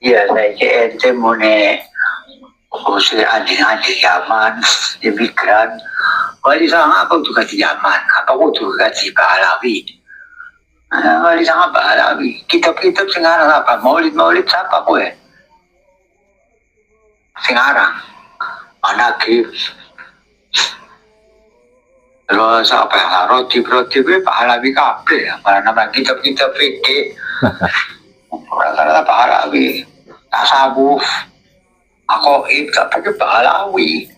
Iya, saya ente mau usia anjing-anjing Yaman, imigran. Wali sama apa tuh gaji Yaman? Apa tuh gaji Pahlawi? Wali sama Pahlawi. Kitab-kitab sekarang apa? Maulid-maulid siapa gue? Sekarang. Manakib. Terus apa? Roti-roti Pahlawi kabel. Apa nama kitab-kitab fikih? Rata-rata Pahlawi. Tasawuf. Aku gak pakai Pahlawi.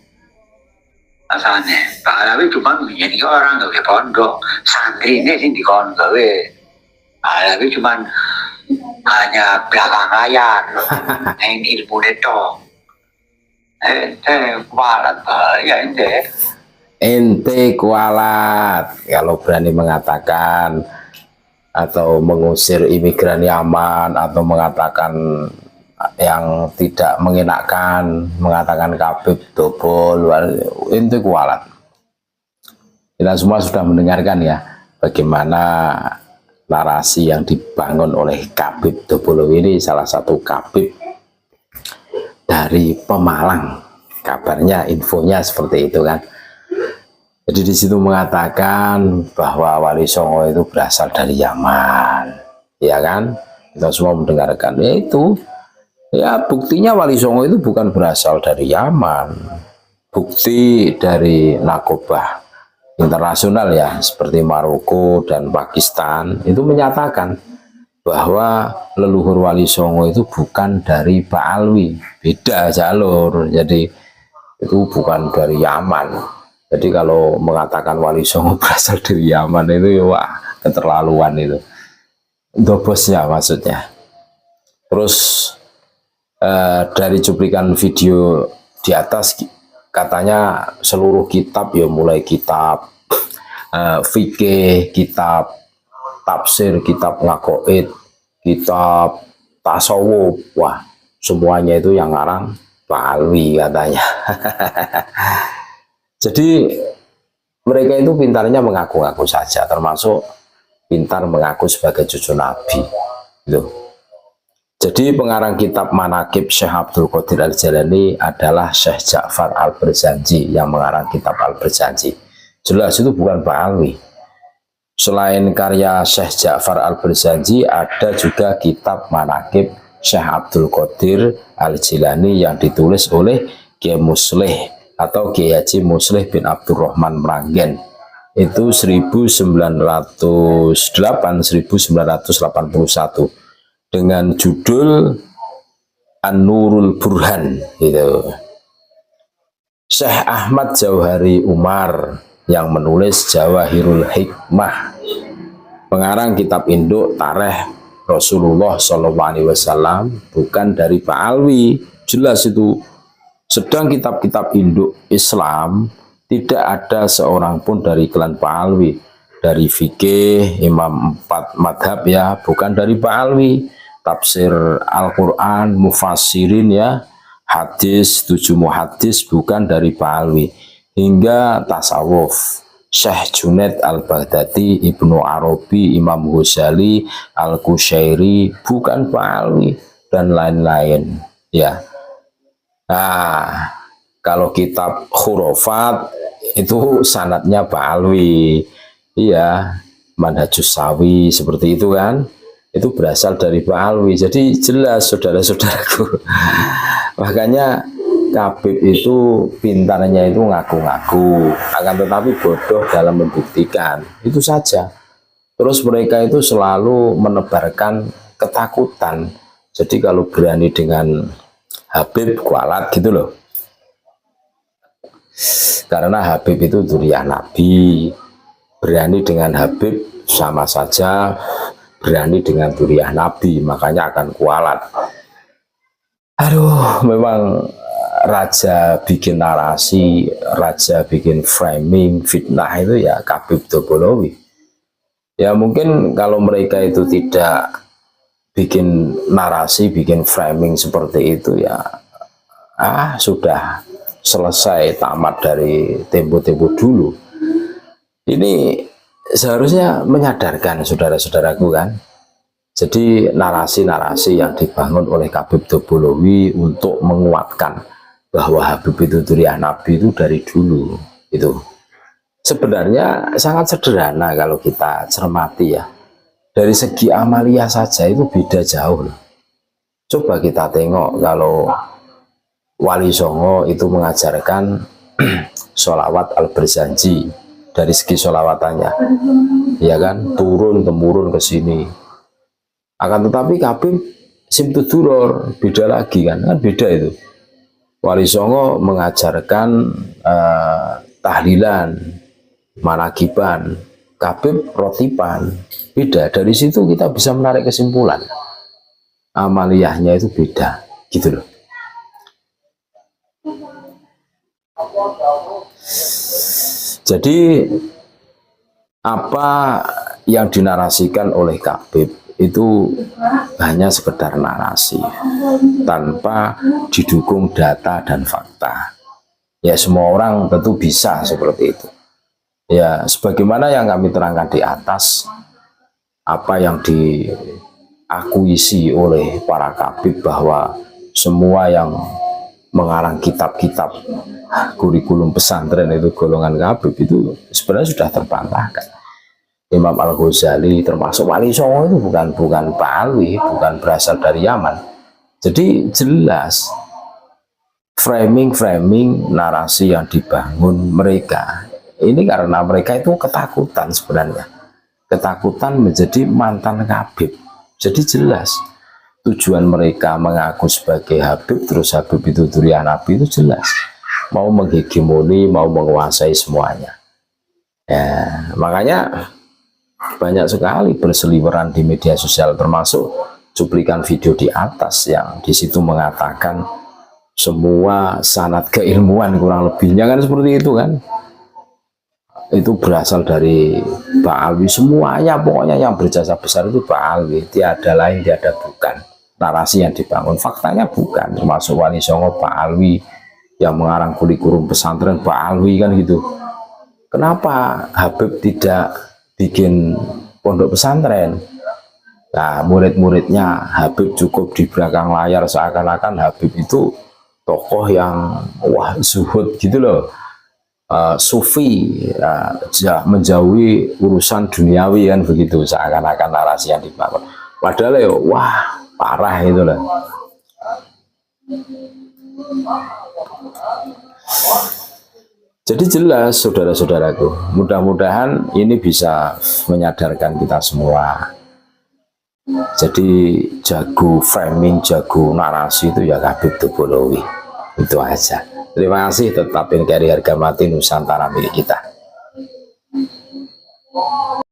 Asalnya Pahlawi cuma menjadi orang gawe pondok, santri ini sih di kon gawe. Pahlawi cuma hanya belakang layar, main ilmu itu. Kualat ya ente kualat kalau berani mengatakan atau mengusir imigran Yaman atau mengatakan yang tidak mengenakan, mengatakan Habib dobol, itu kualat. Kita semua sudah mendengarkan ya bagaimana narasi yang dibangun oleh Habib Dobolo ini, salah satu Habib dari Pemalang, kabarnya infonya seperti itu kan. Jadi di situ mengatakan bahwa Wali Songo itu berasal dari Yaman, ya kan? Kita semua mendengarkan, yaitu ya buktinya Wali Songo itu bukan berasal dari Yaman. Bukti dari nakobah internasional ya seperti Maroko dan Pakistan itu menyatakan bahwa leluhur Wali Songo itu bukan dari Baalwi, beda jalur. Jadi itu bukan dari Yaman. Jadi kalau mengatakan Wali Songo berasal dari Yaman itu wah keterlaluan itu. Dobosnya maksudnya. Terus dari cuplikan video di atas katanya seluruh kitab ya mulai kitab fikih, kitab tafsir, kitab ngakoid, kitab tasawuf, wah semuanya itu yang ngarang Baalwi katanya. Jadi mereka itu pintarnya mengaku-ngaku saja, termasuk pintar mengaku sebagai cucu Nabi gitu. Jadi pengarang kitab Manaqib Syekh Abdul Qadir Al-Jailani adalah Syekh Ja'far Al-Barzanji yang mengarang kitab Al-Barzanji. Jelas itu bukan Baalwi. Selain karya Syekh Ja'far Al-Barzanji, ada juga kitab Manaqib Syekh Abdul Qadir Al-Jailani yang ditulis oleh Kiai Muslih atau Kiai Haji Muslih bin Abdurrahman Meranggen. Itu 1908-1981 dengan judul An-Nurul Burhan gitu. Syekh Ahmad Jauhari Umar yang menulis Jawahirul Hikmah, pengarang kitab induk Tarikh Rasulullah SAW, bukan dari Baalwi, jelas itu. Sedang kitab-kitab induk Islam tidak ada seorang pun dari klan Baalwi. Dari fikih Imam 4 madhab ya bukan dari Baalwi. Tafsir Al-Quran, mufassirin ya, hadis, 7 muhadis bukan dari Baalwi. Hingga tasawuf, Syekh Junaid Al-Baghdadi, Ibnu Arabi, Imam Ghazali, Al-Qushairi bukan Baalwi dan lain-lain ya. Nah, kalau kitab khurafat itu sanadnya Baalwi. Iya, Manhajus Sawi seperti itu kan. Itu berasal dari Baalwi. Jadi jelas saudara-saudaraku. Makanya Habib itu pintarnya itu ngaku-ngaku, akan tetapi bodoh dalam membuktikan. Itu saja. Terus mereka itu selalu menebarkan ketakutan. Jadi kalau berani dengan Habib kualat gitu loh. Karena Habib itu dzurriyyah Nabi. Berani dengan Habib sama saja berani dengan dzurriyyah Nabi, makanya akan kualat. Aduh, memang raja bikin narasi, raja bikin framing, fitnah itu ya Habib Dobolowi. Ya mungkin kalau mereka itu tidak bikin narasi, bikin framing seperti itu ya sudah selesai, tamat dari tempo-tempo dulu. Ini seharusnya menyadarkan saudara-saudaraku kan, Jadi narasi-narasi yang dibangun oleh Habib Dobolowi untuk menguatkan bahwa Habib itu durian Nabi itu dari dulu itu sebenarnya sangat sederhana kalau kita cermati ya. Dari segi amalia saja itu beda jauh loh. Coba kita tengok kalau Wali Songo itu mengajarkan sholawat al-berzanji dari segi sholawatannya, ya kan, turun temurun ke sini. Akan tetapi Habib Simtuduror beda lagi kan beda itu. Wali Songo mengajarkan tahlilan, manakiban, Habib rotiban, beda. Dari situ kita bisa menarik kesimpulan amaliyahnya itu beda gitu loh. Jadi apa yang dinarasikan oleh Habib itu hanya sekedar narasi tanpa didukung data dan fakta. Ya semua orang tentu bisa seperti itu. Ya sebagaimana yang kami terangkan di atas, apa yang diakuisi oleh para Habib bahwa semua yang mengarang kitab-kitab kurikulum pesantren itu golongan Habib itu sebenarnya sudah terbantahkan. Imam Al-Ghazali termasuk Wali Songo itu bukan Pak Alwi, bukan berasal dari Yaman. Jadi jelas framing narasi yang dibangun mereka ini karena mereka itu ketakutan sebenarnya, ketakutan menjadi mantan Habib. Jadi jelas tujuan mereka mengaku sebagai Habib, terus Habib itu durian Nabi itu jelas mau menghegemoni, mau menguasai semuanya. Ya, makanya banyak sekali berseliweran di media sosial, termasuk cuplikan video di atas yang di situ mengatakan semua sanad keilmuan kurang lebihnya kan seperti itu kan. Itu berasal dari Pak Alwi semuanya, pokoknya yang berjasa besar itu Pak Alwi, tiada lain tiada bukan. Narasi yang dibangun faktanya bukan, termasuk Wali Songo Pak Alwi, yang mengarang kurikulum pesantren Pak Alwi kan gitu. Kenapa Habib tidak bikin pondok pesantren? Nah murid-muridnya Habib cukup di belakang layar, seakan-akan Habib itu tokoh yang wah zuhud gitu loh, sufi, menjauhi urusan duniawi kan begitu, seakan-akan narasi yang dibangun. Padahal ya wah parah itu loh. Jadi jelas saudara-saudaraku, mudah-mudahan ini bisa menyadarkan kita semua. Jadi jago framing, jago narasi itu ya Habib Dobolowi. Itu aja. Terima kasih, tetap NKRI harga mati Nusantara milik kita.